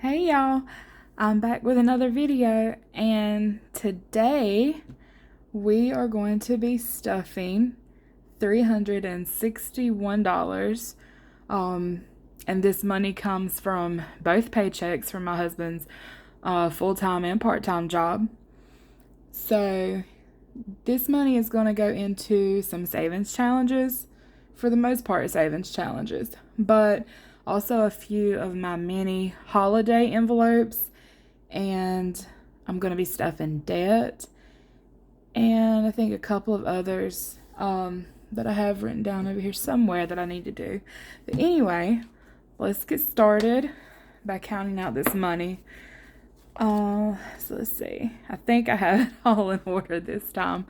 Hey y'all, I'm back with another video, and today we are going to be stuffing $361. And this money comes from both paychecks from my husband's full-time and part-time job. So this money is going to go into some savings challenges, for the most part savings challenges, but also a few of my mini holiday envelopes, and I'm going to be stuffing debt, and I think a couple of others that I have written down over here somewhere that I need to do. But anyway, let's get started by counting out this money. So let's see. I think I have it all in order this time.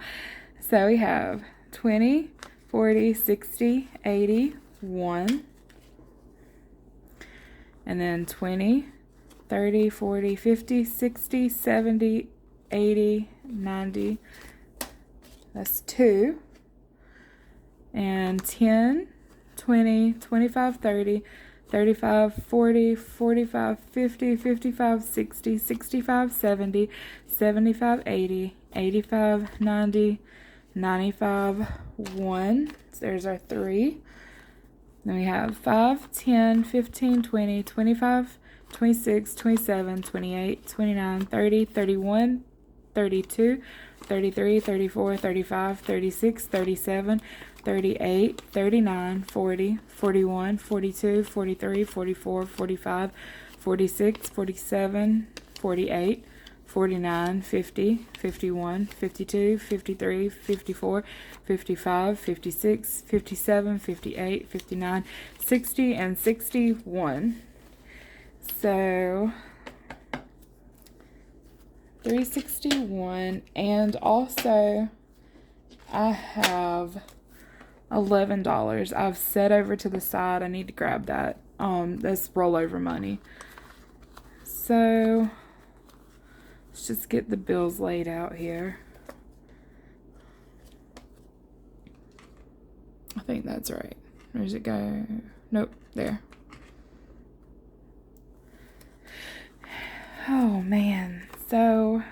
So we have 20, 40, 60, 80, 1. And then 20, 30, 40, 50, 60, 70, 80, 90. That's 2. And 10, 20, 25, 30, 35, 40, 45, 50, 55, 60, 65, 70, 75, 80, 85, 90, 95, 1. So there's our 3. Then we have 5, 10, 15, 20, 25, 26, 27, 28, 29, 30, 31, 32, 33, 34, 35, 36, 37, 38, 39, 40, 41, 42, 43, 44, 45, 46, 47, 48, 49, 50, 51, 52, 53, 54, 55, 56, 57, 58, 59, 60, and 61. So 361, and also I have $11 I've set over to the side. I need to grab that. That's rollover money. So let's just get the bills laid out here. I think that's right. Where does it go? Nope, there. Oh man. So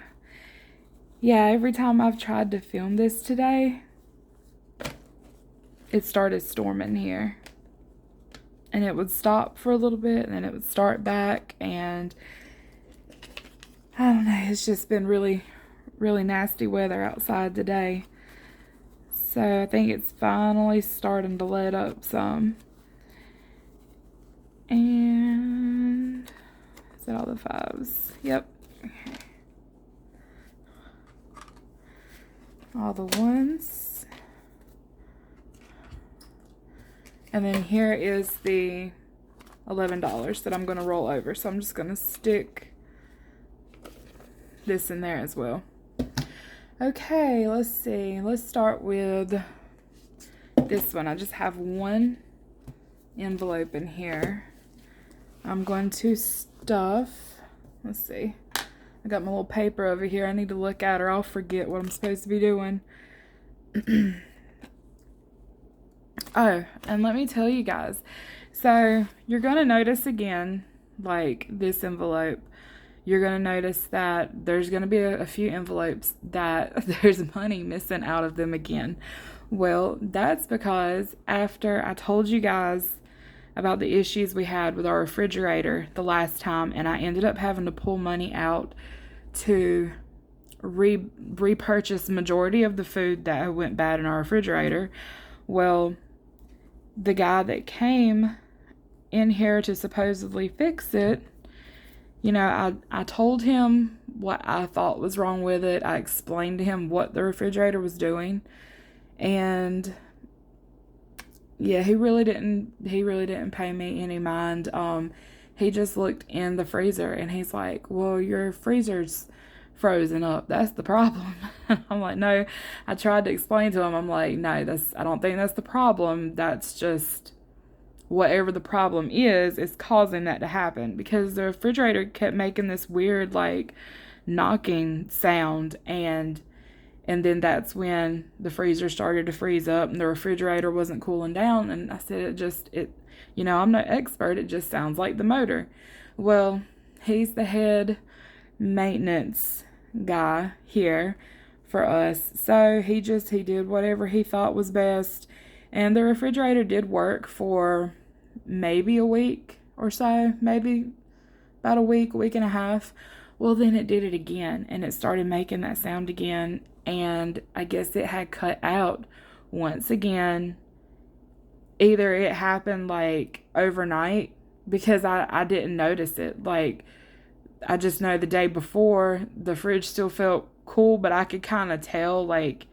yeah, every time I've tried to film this today, it started storming here. And it would stop for a little bit, and then it would start back, and I don't know, it's just been really, really nasty weather outside today. So I think it's finally starting to let up some. And is that all the 5s? Yep. All the 1s. And then here is the $11 that I'm going to roll over. So I'm just going to stick this in there as well. Okay, let's see. Let's start with this one. I just have one envelope in here. I'm going to stuff. Let's see. I got my little paper over here. I need to look at, or I'll forget what I'm supposed to be doing. Oh, and let me tell you guys. So you're going to notice again, like this envelope, you're going to notice that there's going to be a few envelopes that there's money missing out of them again. Well, that's because after I told you guys about the issues we had with our refrigerator the last time, and I ended up having to pull money out to repurchase the majority of the food that went bad in our refrigerator. Well, the guy that came in here to supposedly fix it, you know, I told him what I thought was wrong with it. I explained to him what the refrigerator was doing, and yeah, he really didn't pay me any mind. He just looked in the freezer and he's like, "Well, your freezer's frozen up. That's the problem." I'm like, "No." I tried to explain to him. I'm like, "No, I don't think that's the problem. That's just whatever the problem is causing that to happen," because the refrigerator kept making this weird, like, knocking sound, and then that's when the freezer started to freeze up and the refrigerator wasn't cooling down. And I said, I'm no expert. It just sounds like the motor. Well, he's the head maintenance guy here for us. So he did whatever he thought was best. And the refrigerator did work for maybe a week or so, maybe about a week and a half. Well, then it did it again, and it started making that sound again. And I guess it had cut out once again. Either it happened like overnight, because I didn't notice it. Like, I just know the day before, the fridge still felt cool, but I could kind of tell, like,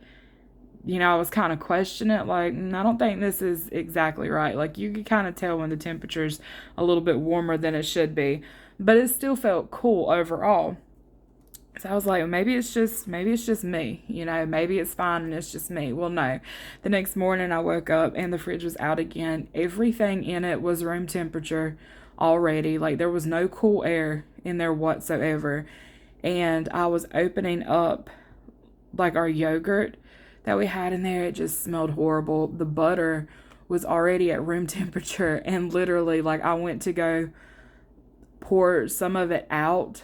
I was kind of questioning it, like, I don't think this is exactly right. Like, you could kind of tell when the temperature's a little bit warmer than it should be, but it still felt cool overall. So I was like, maybe it's just me, maybe it's fine and it's just me. Well, no. The next morning I woke up and the fridge was out again. Everything in it was room temperature already. Like, there was no cool air in there whatsoever. And I was opening up, like, our yogurt that we had in there. It just smelled horrible. The butter was already at room temperature, and literally, like, I went to go pour some of it out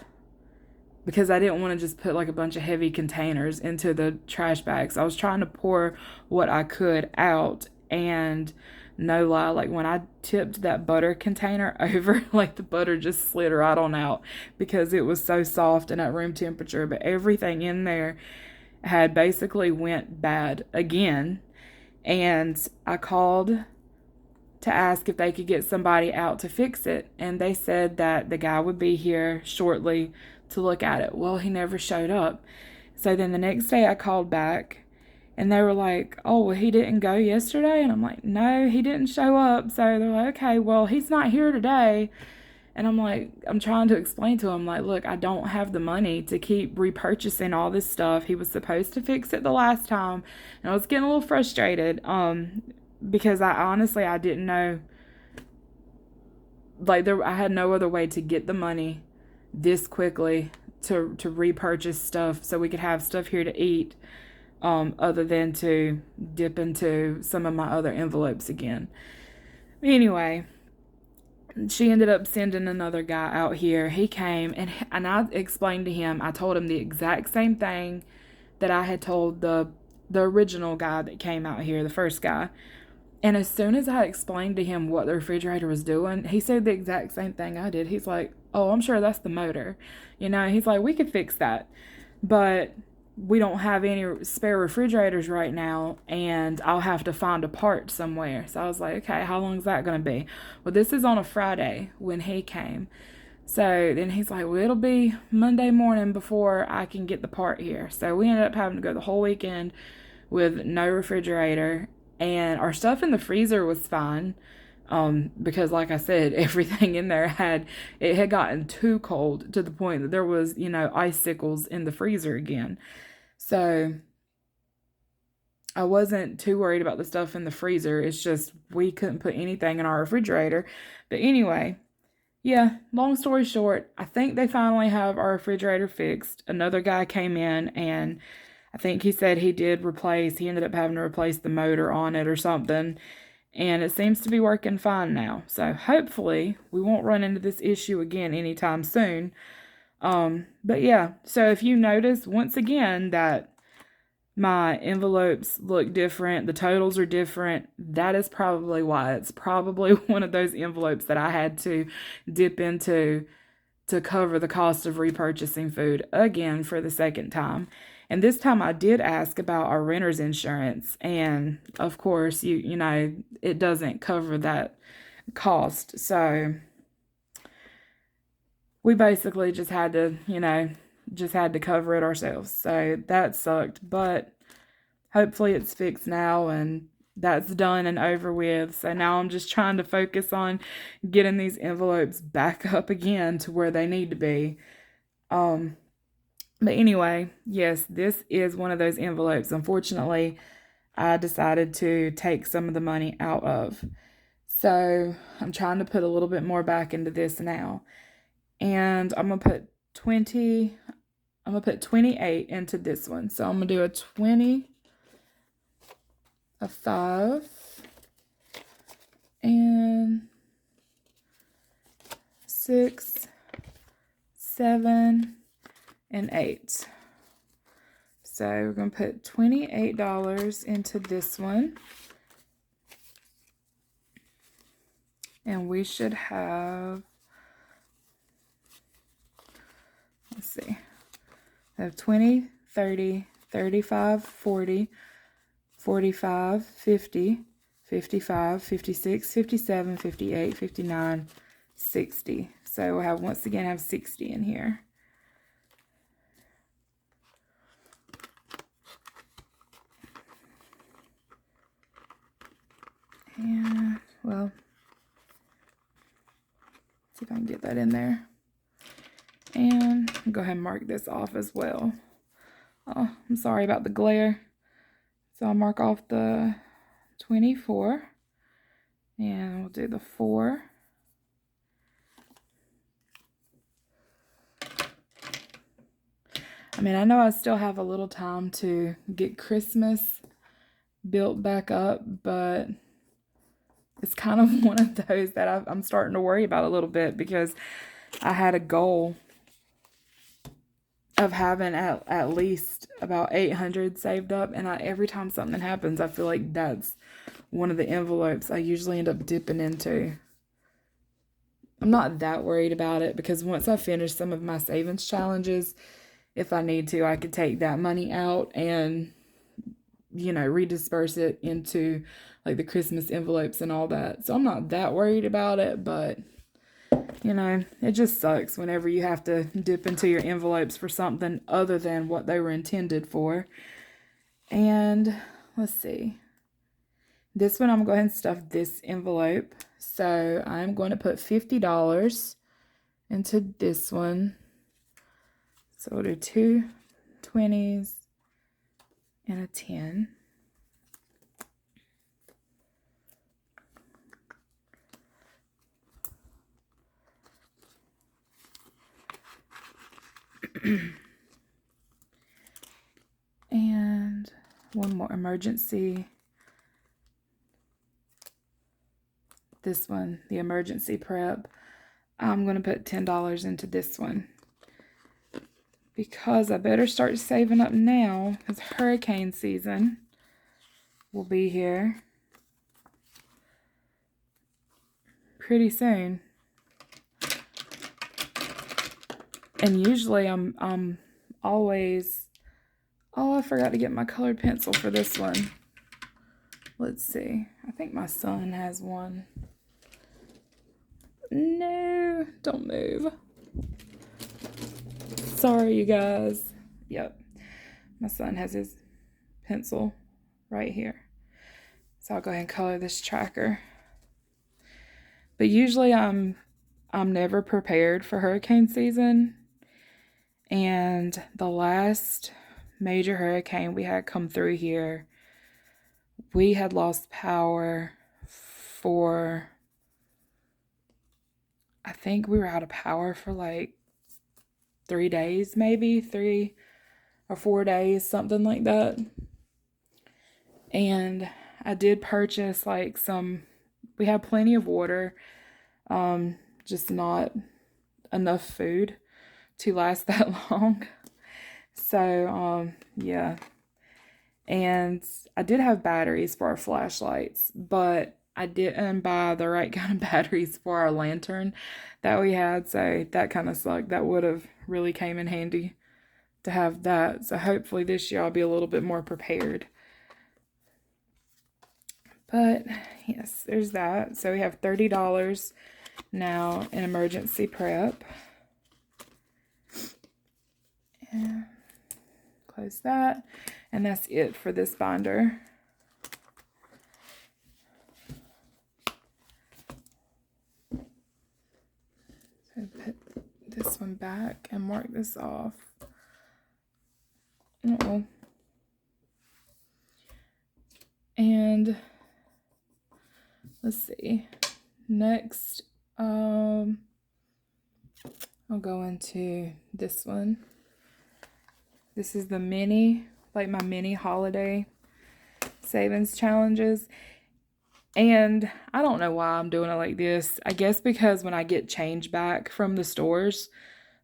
because I didn't want to just put like a bunch of heavy containers into the trash bags. I was trying to pour what I could out, and no lie, like, when I tipped that butter container over, like, the butter just slid right on out because it was so soft and at room temperature. But everything in there had basically went bad again, and I called to ask if they could get somebody out to fix it, and they said that the guy would be here shortly to look at it. Well, he never showed up. So then the next day I called back, and they were like, oh, well, he didn't go yesterday? And I'm like, no, he didn't show up. So they're like, okay, well, he's not here today. And I'm like, I'm trying to explain to him, like, look, I don't have the money to keep repurchasing all this stuff. He was supposed to fix it the last time, and I was getting a little frustrated, because I didn't know, like, I had no other way to get the money this quickly to repurchase stuff so we could have stuff here to eat, other than to dip into some of my other envelopes again. Anyway, she ended up sending another guy out here. He came, and I explained to him, I told him the exact same thing that I had told the original guy that came out here, the first guy. And as soon as I explained to him what the refrigerator was doing, he said the exact same thing I did. He's like, oh, I'm sure that's the motor. He's like, we could fix that, but we don't have any spare refrigerators right now, and I'll have to find a part somewhere. So I was like, okay, how long is that going to be? Well, this is on a Friday when he came. So then he's like, well, it'll be Monday morning before I can get the part here. So we ended up having to go the whole weekend with no refrigerator. And our stuff in the freezer was fine, because, like I said, everything in there had gotten too cold to the point that there was, icicles in the freezer again. So I wasn't too worried about the stuff in the freezer. It's just we couldn't put anything in our refrigerator. But anyway, yeah, long story short, I think they finally have our refrigerator fixed. Another guy came in, and I think he said he ended up having to replace the motor on it or something, and it seems to be working fine now. So hopefully we won't run into this issue again anytime soon. But yeah, so if you notice, once again, that my envelopes look different, the totals are different, that is probably why. It's probably one of those envelopes that I had to dip into to cover the cost of repurchasing food again for the second time. And this time I did ask about our renter's insurance, and of course, it doesn't cover that cost. So we basically just had to, cover it ourselves. So that sucked, but hopefully it's fixed now, and that's done and over with. So now I'm just trying to focus on getting these envelopes back up again to where they need to be. But anyway, yes, this is one of those envelopes. Unfortunately, I decided to take some of the money out of. So I'm trying to put a little bit more back into this now. And I'm going to put 28 into this one. So I'm going to do a 20, a 5, and 6, 7, and 8. So we're going to put $28 into this one. And we should have, let's see, I have 20, 30, 35, 40, 45, 50, 55, 56, 57, 58, 59, 60. So we'll have, once again, have 60 in here. And, well, see if I can get that in there. And I'll go ahead and mark this off as well. Oh, I'm sorry about the glare. So I'll mark off the 24. And we'll do the 4. I mean, I know I still have a little time to get Christmas built back up, but it's kind of one of those that I'm starting to worry about a little bit, because I had a goal of having at least about 800 saved up, and every time something happens, I feel like that's one of the envelopes I usually end up dipping into. I'm not that worried about it, because once I finish some of my savings challenges, if I need to, I could take that money out and, you know, redisperse it into like the Christmas envelopes and all that. So I'm not that worried about it, but you know, it just sucks whenever you have to dip into your envelopes for something other than what they were intended for. And let's see. This one, I'm going to go ahead and stuff this envelope. So I'm going to put $50 into this one. So we'll do 2 20s and a 10. And one more emergency. This one, the emergency prep. I'm going to put $10 into this one, because I better start saving up now, because hurricane season will be here pretty soon. And usually I'm always, oh, I forgot to get my colored pencil for this one. Let's see. I think my son has one. No, don't move. Sorry, you guys. Yep. My son has his pencil right here. So I'll go ahead and color this tracker. But usually I'm never prepared for hurricane season. And the last major hurricane we had come through here, we had lost power for, I think we were out of power for like 3 days, maybe 3 or 4 days, something like that. And I did purchase like we had plenty of water, just not enough food to last that long. So, yeah. And I did have batteries for our flashlights, but I didn't buy the right kind of batteries for our lantern that we had, so that kind of sucked. That would have really came in handy to have that. So hopefully this year I'll be a little bit more prepared. But yes, there's that. So we have $30 now in emergency prep. And close that. And that's it for this binder. So put this one back and mark this off. Uh-oh. And let's see. Next, I'll go into this one. This is the mini, like my mini holiday savings challenges. And I don't know why I'm doing it like this. I guess because when I get change back from the stores,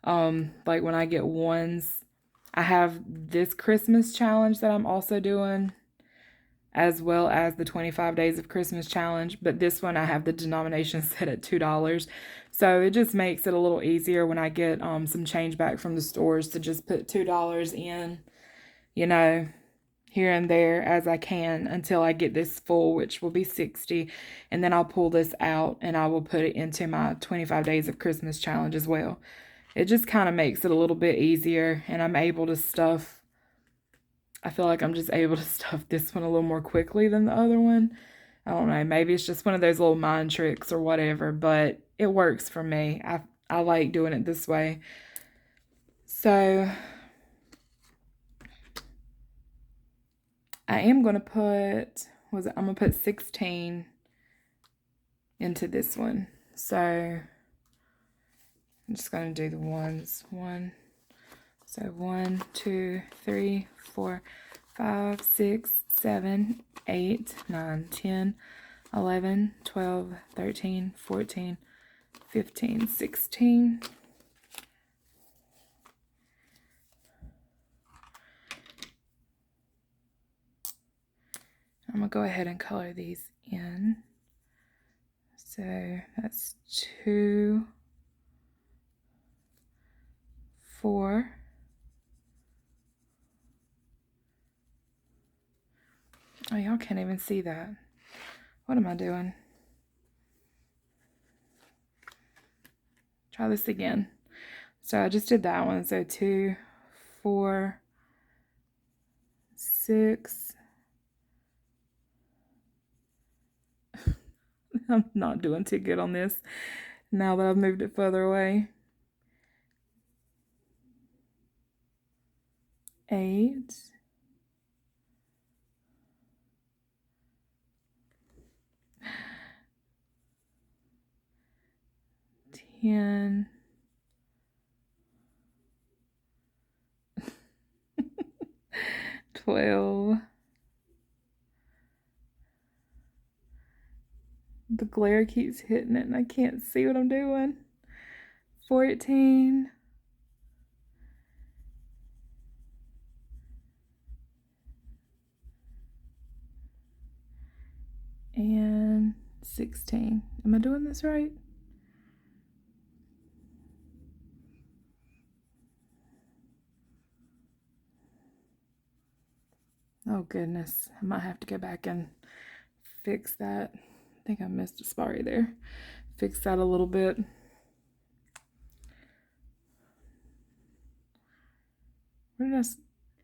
Like when I get ones, I have this Christmas challenge that I'm also doing, as well as the 25 days of Christmas challenge. But this one, I have the denomination set at $2. So it just makes it a little easier when I get some change back from the stores to just put $2 in, you know, here and there as I can until I get this full, which will be 60. And then I'll pull this out and I will put it into my 25 days of Christmas challenge as well. It just kind of makes it a little bit easier, and I'm able to stuff, I feel like I'm just able to stuff this one a little more quickly than the other one. I don't know, maybe it's just one of those little mind tricks or whatever, but it works for me. I like doing it this way. So I am going to put, I'm going to put 16 into this one. So I'm just going to do the ones. So 1, 2, 3, 4, 5, 6, 7, 8, 9, 10, 11, 12, 13, 14, 15, 16. I'm going to go ahead and color these in. So that's 2, 4, oh, y'all can't even see that. What am I doing? Try this again. So I just did that one. So 2, 4, 6. I'm not doing too good on this now that I've moved it further away. 8. 10. 12. The glare keeps hitting it and I can't see what I'm doing. 14. And 16. Am I doing this right? Oh goodness, I might have to go back and fix that. I think I missed a spot right there. Fix that a little bit. Where did I,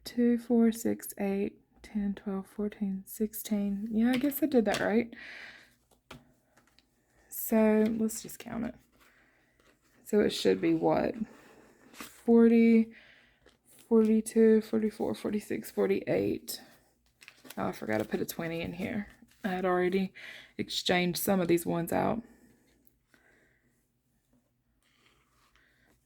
2, 4, 6, 8, 10, 12, 14, 16. Yeah, I guess I did that right. So let's just count it. So it should be what? 40, 42, 44, 46, 48. Oh, I forgot to put a 20 in here. I had already exchanged some of these ones out.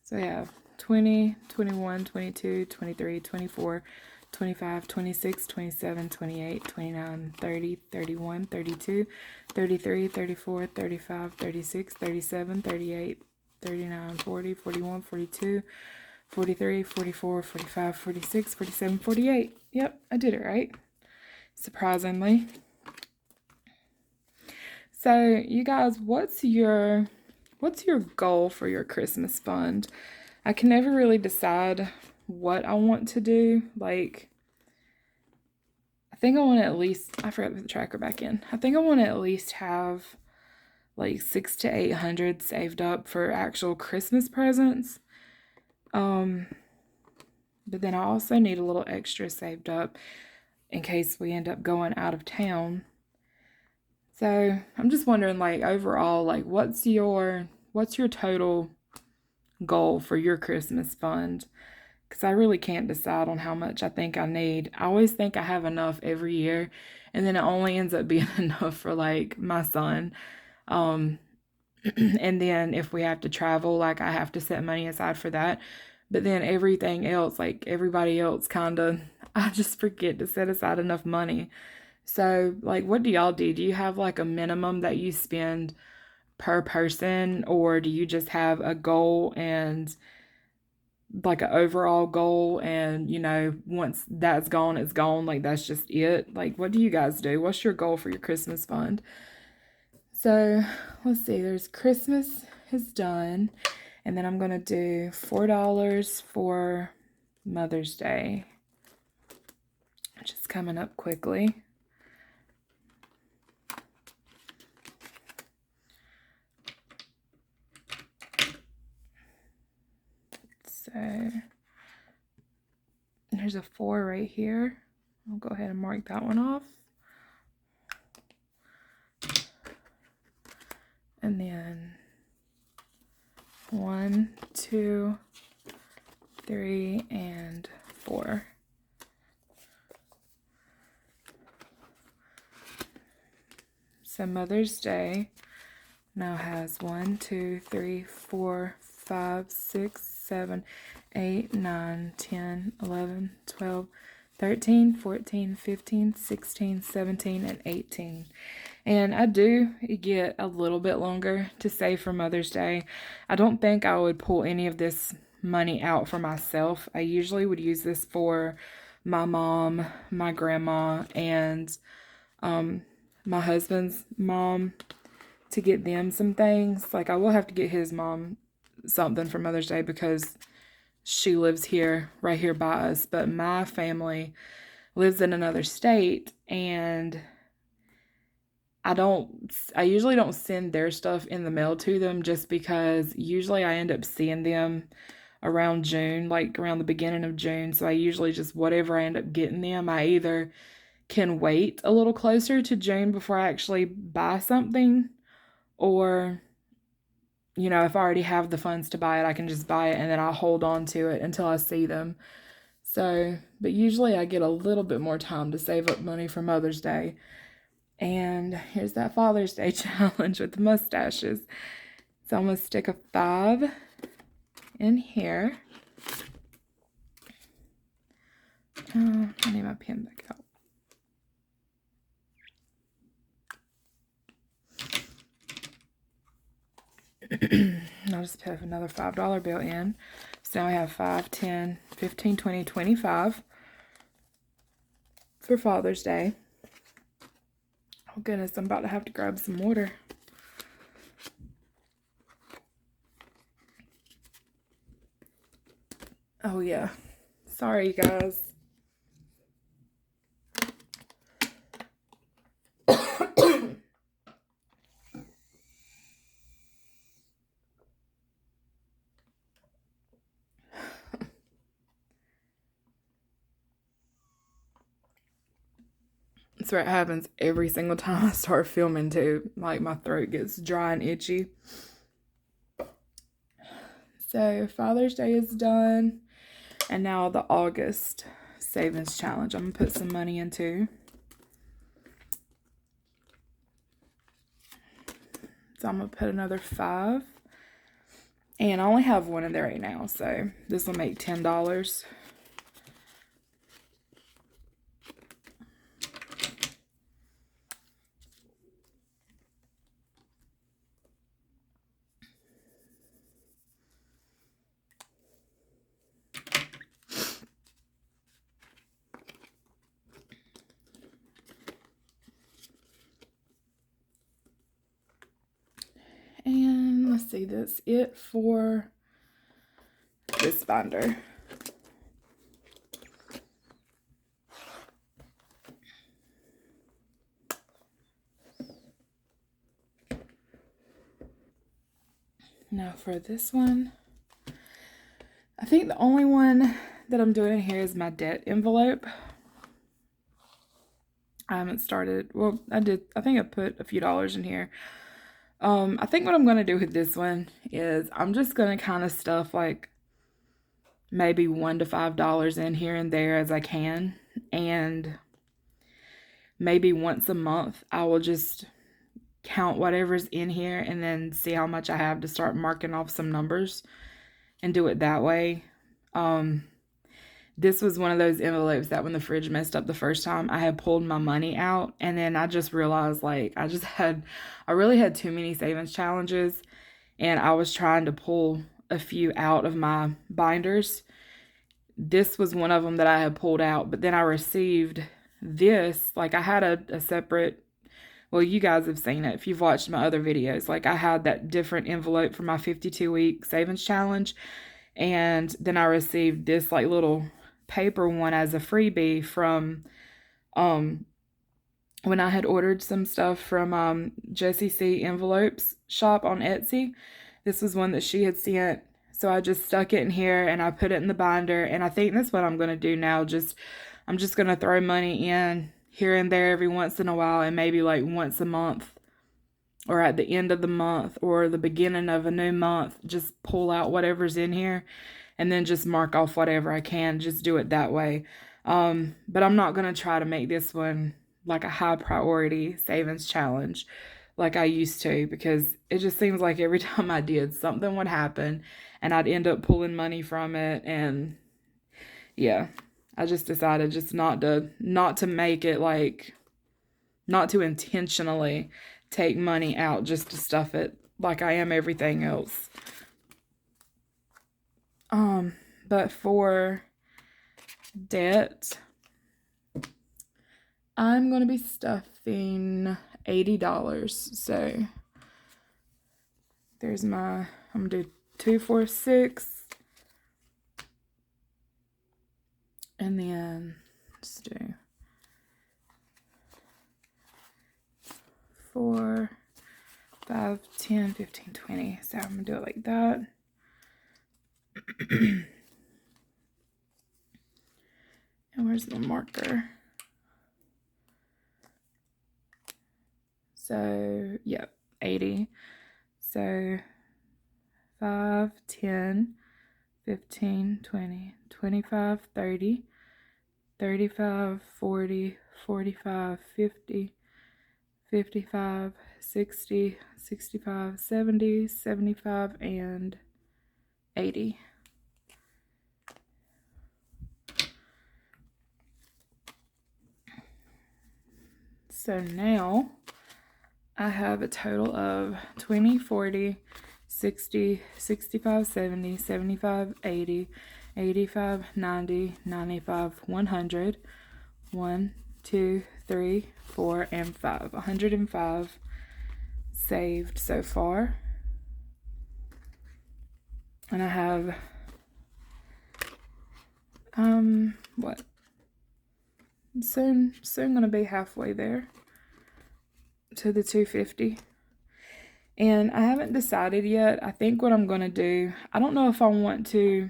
So I have 20, 21, 22, 23, 24, 25, 26, 27, 28, 29, 30, 31, 32, 33, 34, 35, 36, 37, 38, 39, 40, 41, 42, 43, 44, 45, 46, 47, 48. Yep, I did it right. Surprisingly. So, you guys, what's your goal for your Christmas fund? I can never really decide what I want to do. Like, I think I want to at least, I forgot to put the tracker back in. I think I want to at least have like 600 to 800 saved up for actual Christmas presents. But then I also need a little extra saved up in case we end up going out of town. So I'm just wondering, like, overall, like, what's your total goal for your Christmas fund? Because I really can't decide on how much I think I need. I always think I have enough every year, and then it only ends up being enough for like my son. And then if we have to travel, like, I have to set money aside for that. But then everything else, like everybody else, kind of, I just forget to set aside enough money. So, like, what do y'all do? Do you have like a minimum that you spend per person, or do you just have a goal and like an overall goal, and once that's gone, it's gone. Like, that's just it. Like, what do you guys do? What's your goal for your Christmas fund? So let's see, there's Christmas is done, and then I'm gonna do $4 for Mother's Day, which is coming up quickly. So there's a 4 right here. I'll go ahead and mark that one off. And then 1, 2, 3, and 4. So Mother's Day now has 1, 2, 3, 4, 5, 6, 7, 8, 9, 10, 11, 12, 13, 14, 15, 16, 17, and 18. And I do get a little bit longer to save for Mother's Day. I don't think I would pull any of this money out for myself. I usually would use this for my mom, my grandma, and my husband's mom, to get them some things. Like, I will have to get his mom something for Mother's Day because she lives here, right here by us. But my family lives in another state, and I usually don't send their stuff in the mail to them, just because usually I end up seeing them around June, like around the beginning of June. So I usually just, whatever I end up getting them, I either can wait a little closer to June before I actually buy something, or if I already have the funds to buy it, I can just buy it and then I'll hold on to it until I see them. So, but usually I get a little bit more time to save up money for Mother's Day. And here's that Father's Day challenge with the mustaches. So I'm going to stick a 5 in here. I need my pen back out. I'll just put another $5 bill in. So now I have 5, 10, 15, 20, 25 for Father's Day. Oh goodness, I'm about to have to grab some water. Oh yeah. Sorry, you guys. That's what happens every single time I start filming too. Like, my throat gets dry and itchy. So Father's Day is done. And now the August savings challenge I'm going to put some money into. So I'm going to put another 5. And I only have one in there right now. So this will make $10. And let's see, that's it for this binder. Now for this one, I think the only one that I'm doing in here is my debt envelope. I haven't started, well, I think I put a few dollars in here. I think what I'm going to do with this one is I'm just going to kind of stuff like maybe $1 to $5 in here and there as I can. And maybe once a month, I will just count whatever's in here and then see how much I have to start marking off some numbers and do it that way. This was one of those envelopes that when the fridge messed up the first time, I had pulled my money out, and then I just realized, like, I really had too many savings challenges, and I was trying to pull a few out of my binders. This was one of them that I had pulled out, but then I received this. Like, I had a separate, well, you guys have seen it if you've watched my other videos. Like, I had that different envelope for my 52-week savings challenge, and then I received this like little paper one as a freebie from when I had ordered some stuff from Jessie C Envelopes shop on Etsy. This was one that she had sent. So I just stuck it in here and I put it in the binder. And I think that's what I'm going to do now. I'm just going to throw money in here and there every once in a while, and maybe like once a month or at the end of the month or the beginning of a new month, just pull out whatever's in here and then just mark off whatever I can. Just do it that way. But I'm not going to try to make this one like a high priority savings challenge like I used to, because it just seems like every time I did, something would happen and I'd end up pulling money from it. And yeah, I just decided just not to make it like, not to intentionally take money out just to stuff it like I am everything else. But for debt, I'm going to be stuffing $80. So there's I'm going to do 2, 4, 6. And then let's do 4, 5, 10, 15, 20. So I'm going to do it like that. And where's my marker? So, yep, 80. So, 5, 10, 15, 20, 25, 30, 35, 40, 45, 50, 55, 60, 65, 70, 75, and 80. So now I have a total of 20, 40, 60, 65, 70, 75, 80, 85, 90, 95, 100, 1, 2, 3, 4, and 5. 105 saved so far. And I have, what? Soon gonna be halfway there to the 250. And I haven't decided yet. I think what I'm going to do, I don't know if I want to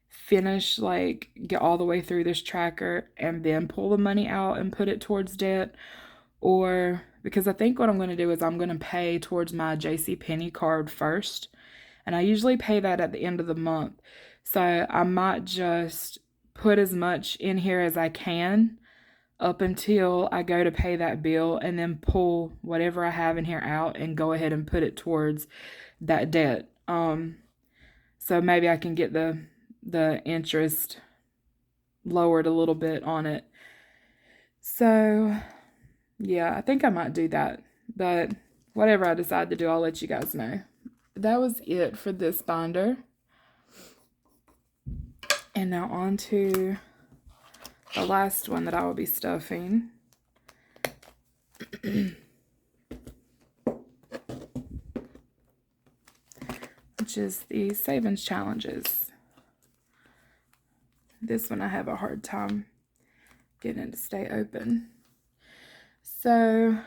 finish, like, get all the way through this tracker and then pull the money out and put it towards debt, or because I think what I'm going to do is I'm going to pay towards my JCPenney card first, and I usually pay that at the end of the month. So I might just put as much in here as I can up until I go to pay that bill, and then pull whatever I have in here out and go ahead and put it towards that debt. So maybe I can get the interest lowered a little bit on it. So yeah, I think I might do that, but whatever I decide to do, I'll let you guys know. That was it for this binder. And now on to the last one that I will be stuffing. Which is the savings challenges. This one I have a hard time getting it to stay open. So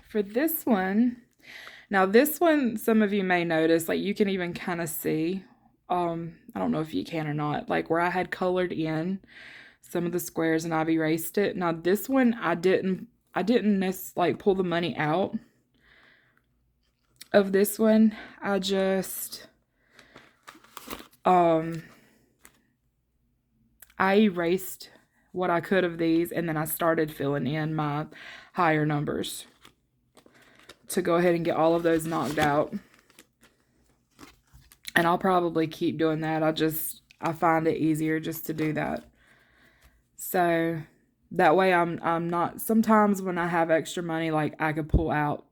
for this one, now this one, some of you may notice, like you can even kind of see, I don't know if you can or not, like where I had colored in some of the squares and I've erased it. Now this one, I didn't like pull the money out of this one. I just, I erased what I could of these, and then I started filling in my higher numbers to go ahead and get all of those knocked out. And I'll probably keep doing that. I find it easier just to do that. So that way I'm not, sometimes when I have extra money, like I could pull out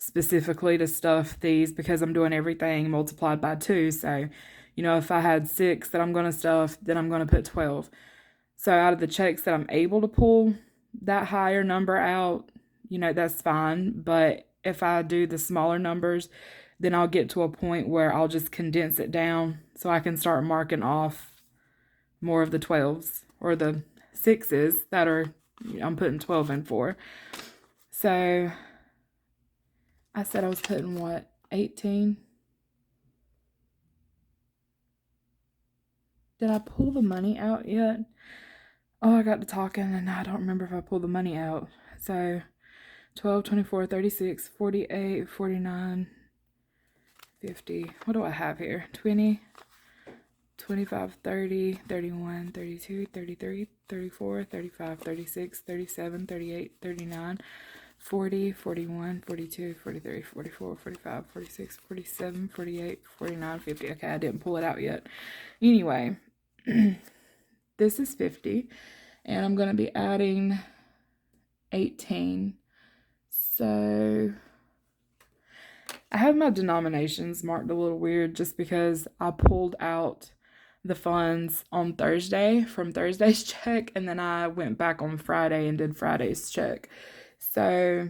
specifically to stuff these because I'm doing everything multiplied by 2. So, if I had 6 that I'm going to stuff, then I'm going to put 12. So out of the checks that I'm able to pull that higher number out, that's fine. But if I do the smaller numbers, then I'll get to a point where I'll just condense it down so I can start marking off more of the 12s or the 6s that I'm putting 12 in for. So I said I was putting what, 18? Did I pull the money out yet? Oh, I got to talking and I don't remember if I pulled the money out. So 12, 24, 36, 48, 49, 50. What do I have here? 20, 25, 30, 31, 32, 33, 34, 35, 36, 37, 38, 39, 40, 41, 42, 43, 44, 45, 46, 47, 48, 49, 50. Okay, I didn't pull it out yet. Anyway, this is 50, and I'm going to be adding 18. So I have my denominations marked a little weird just because I pulled out the funds on Thursday from Thursday's check, and then I went back on Friday and did Friday's check. So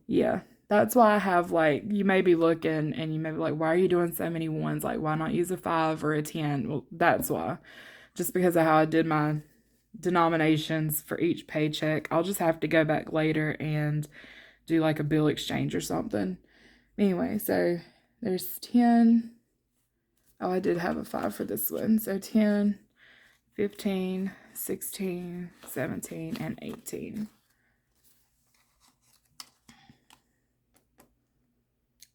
yeah, that's why I have, you may be looking and you may be like, why are you doing so many ones? Why not use a 5 or a 10? Well, that's why. Just because of how I did my denominations for each paycheck. I'll just have to go back later and do a bill exchange or something. Anyway, so there's 10. Oh, I did have a 5 for this one. So 10, 15, 16, 17, and 18.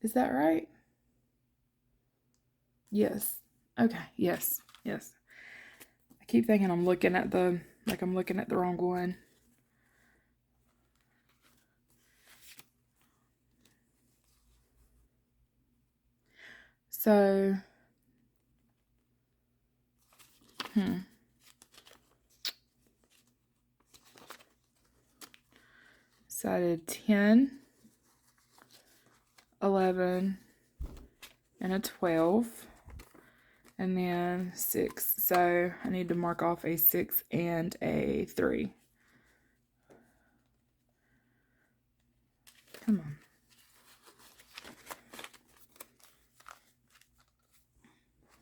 Is that right? Yes. Okay. Yes. I keep thinking I'm looking at the wrong one. So, So I did 10, 11, and a 12, and then 6. So I need to mark off a 6 and a 3. Come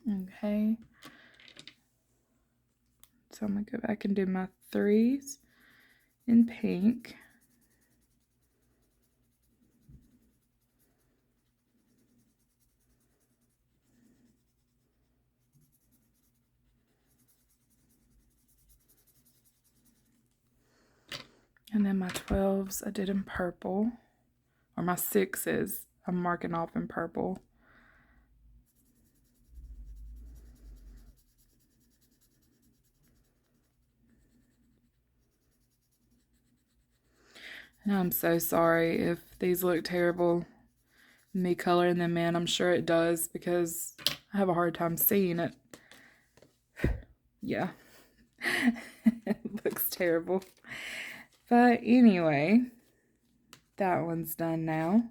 on. Okay. So I'm going to go back and do my 3s in pink. And then my 12s I did in purple. Or my 6s I'm marking off in purple. And I'm so sorry if these look terrible. Me coloring them in, I'm sure it does because I have a hard time seeing it. Yeah. It looks terrible. But anyway, that one's done now.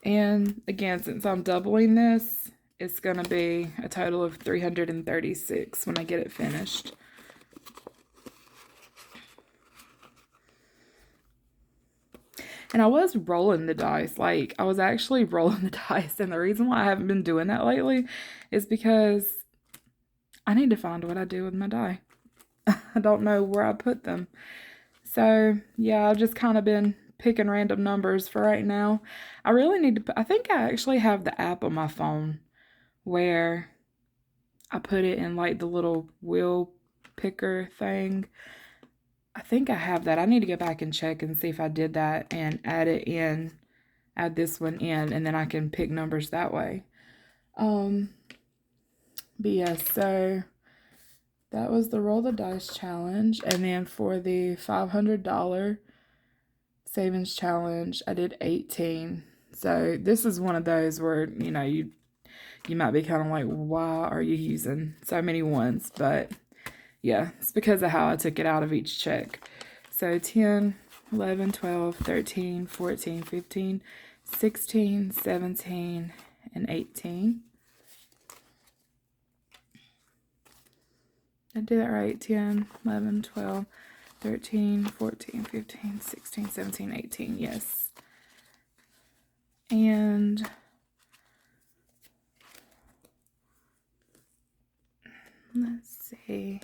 And again, since I'm doubling this, it's going to be a total of 336 when I get it finished. And I was rolling the dice. I was actually rolling the dice. And the reason why I haven't been doing that lately is because I need to find what I do with my die. I don't know where I put them. So, yeah, I've just kind of been picking random numbers for right now. I really need to I think I actually have the app on my phone where I put it in the little wheel picker thing. I think I have that. I need to go back and check and see if I did that and add this one in, and then I can pick numbers that way. But yeah, so that was the roll the dice challenge. And then for the $500 savings challenge, I did 18. So this is one of those where, you might be kind of like, why are you using so many ones? But Yeah, it's because of how I took it out of each check. So 10, 11, 12, 13, 14, 15, 16, 17, and 18. Did I do that right? 10, 11, 12, 13, 14, 15, 16, 17, 18. Yes. And let's see.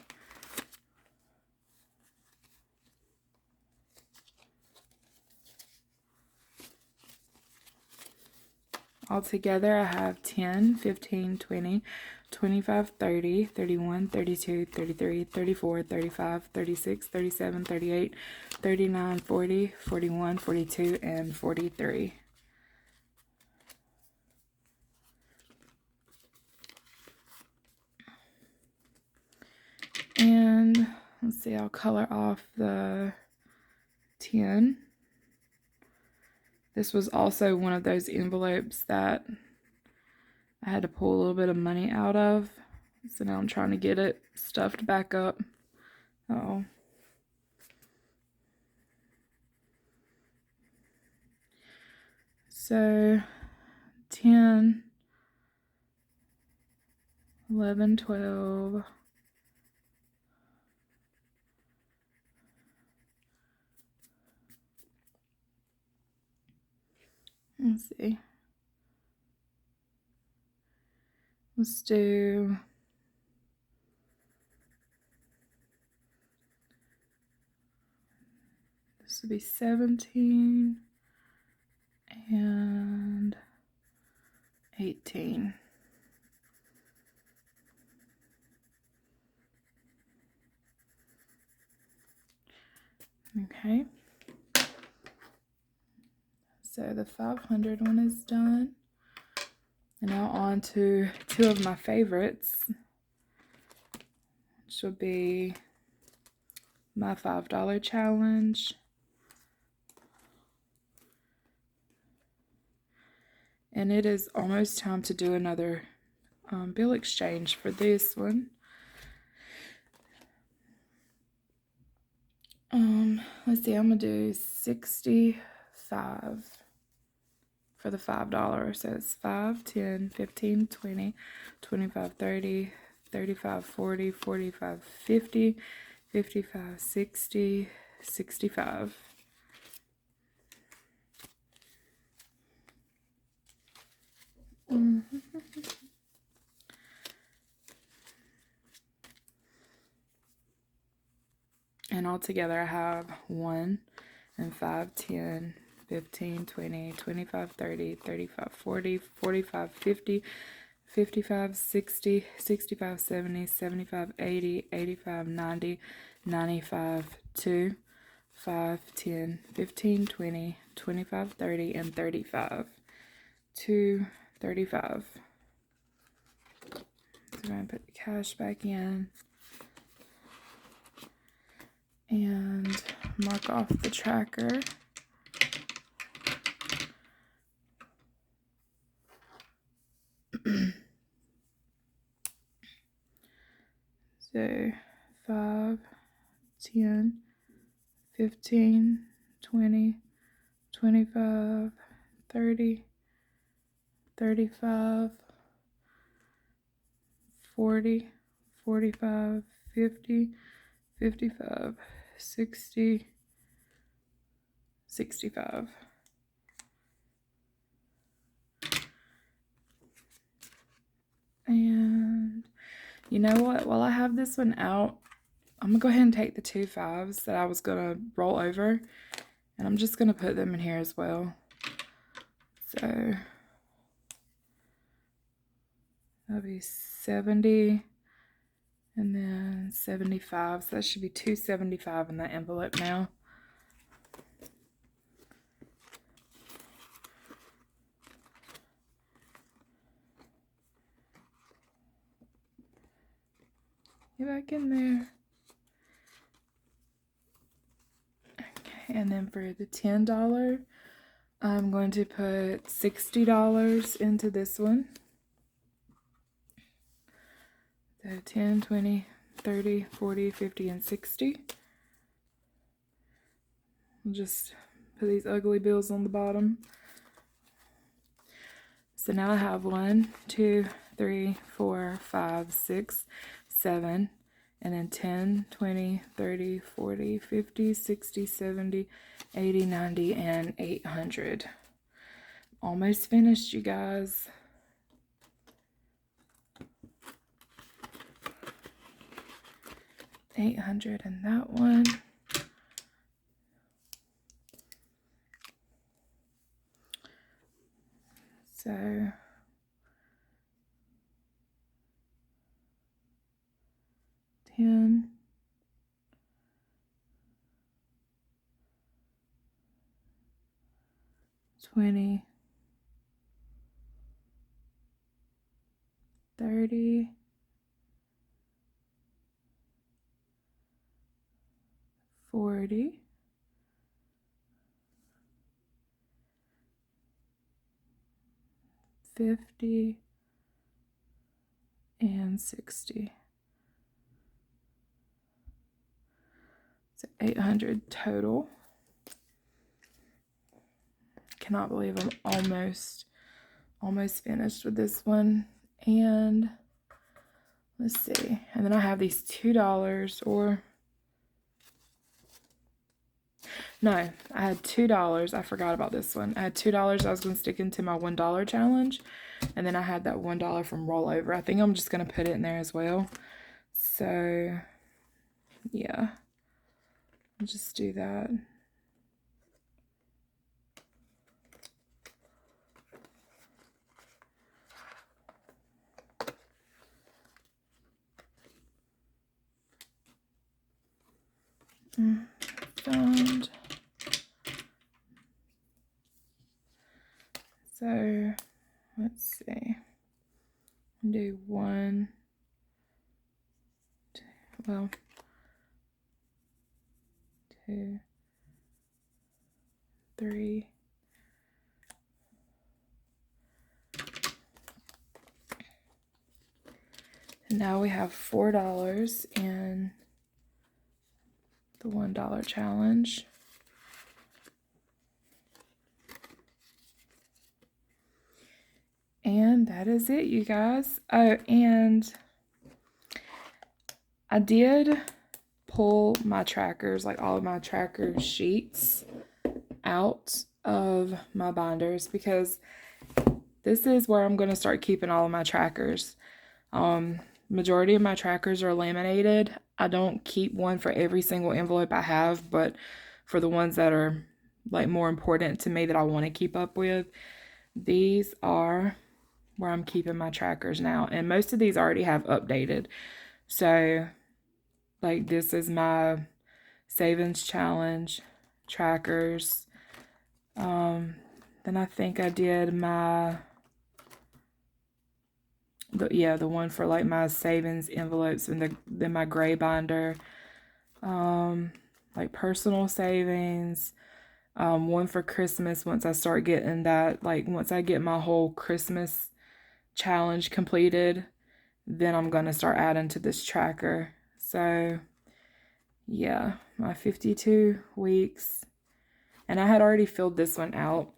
Altogether, I have 10, 15, 20, 25, 30, 31, 32, 33, 34, 35, 36, 37, 38, 39, 40, 41, 42, and 43. And let's see, I'll color off the 10. This was also one of those envelopes that I had to pull a little bit of money out of. So now I'm trying to get it stuffed back up. Uh-oh. So 10, 11, 12. Let's see. Let's do this would be 17 and 18. Okay. So the 500 one is done. And now on to two of my favorites, which will be my $5 challenge and it is almost time to do another bill exchange for this one. Let's see, I'm gonna do 65 for the $5. So it's 5, 10, 15, 20, 25, 30, 35, 40, 45, 50, 55, 60, 65. And altogether I have 1 and 5, 10, 15, 20, 25, 30, 35, 40, 45, 50, 55, 60, 65, 70, 75, 80, 85, 90, 95, 2, 5, 10, 15, 20, 25, 30, and 35. 2, 35. So I'm going to put the cash back in and mark off the tracker. So 5, 10, 15, 20, 25, 30, 35, 40, 45, 50, 55, 60, 65. And you know what? While I have this one out, I'm going to go ahead and take the 2 5s that I was going to roll over, and I'm just going to put them in here as well. So that'll be 70 and then 75. So that should be 275 in that envelope now. Get back in there. Okay, and then for the $10, I'm going to put $60 into this one. So 10, 20, 30, 40, 50, and 60. I'll just put these ugly bills on the bottom. So now I have 1, 2, 3, 4, 5, 6, 7, and then 10, 20, 30, 40, 50, 60, 70, 80, 90, and 800. Almost finished, you guys. $800 in that one. So 10, 20, 30, 40, 50, and 60. So 800 total. Cannot believe I'm almost finished with this one. And let's see. And then I have these $2 or no, I had $2. I forgot about this one. I had $2 I was going to stick into my $1 challenge. And then I had that $1 from rollover. I think I'm just going to put it in there as well. So, yeah. I'll just do that. Found. So let's see. Do 1, 2, well, 2, 3. And now we have $4 in the $1 challenge. And that is it, you guys. Oh, and I did pull my trackers, like all of my tracker sheets, out of my binders because this is where I'm going to start keeping all of my trackers. Majority of my trackers are laminated. I don't keep one for every single envelope I have, but for the ones that are like more important to me that I want to keep up with, these are where I'm keeping my trackers now. And most of these already have updated. So like this is my savings challenge trackers. Then I think I did my the one for like my savings envelopes and then my gray binder, like personal savings, one for Christmas once I start getting that, like once I get my whole Christmas challenge completed, then I'm gonna start adding to this tracker. So yeah, my 52 weeks, and I had already filled this one out.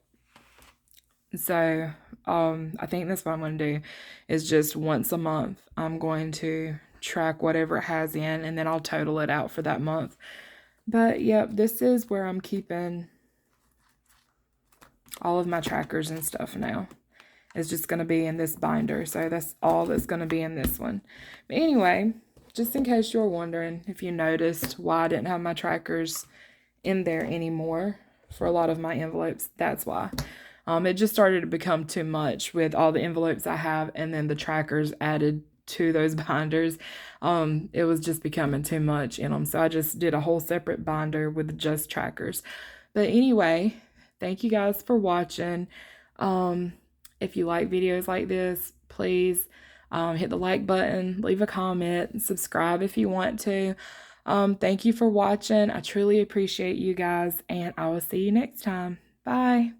So I think that's what I'm going to do is just once a month, I'm going to track whatever it has in, and then I'll total it out for that month. But yep, this is where I'm keeping all of my trackers and stuff now. It's just going to be in this binder. So that's all that's going to be in this one. But anyway, just in case you're wondering if you noticed why I didn't have my trackers in there anymore for a lot of my envelopes, that's why. It just started to become too much with all the envelopes I have and then the trackers added to those binders. It was just becoming too much in them. So I just did a whole separate binder with just trackers. But anyway, thank you guys for watching. If you like videos like this, please hit the like button, leave a comment, subscribe if you want to. Thank you for watching. I truly appreciate you guys, and I will see you next time. Bye.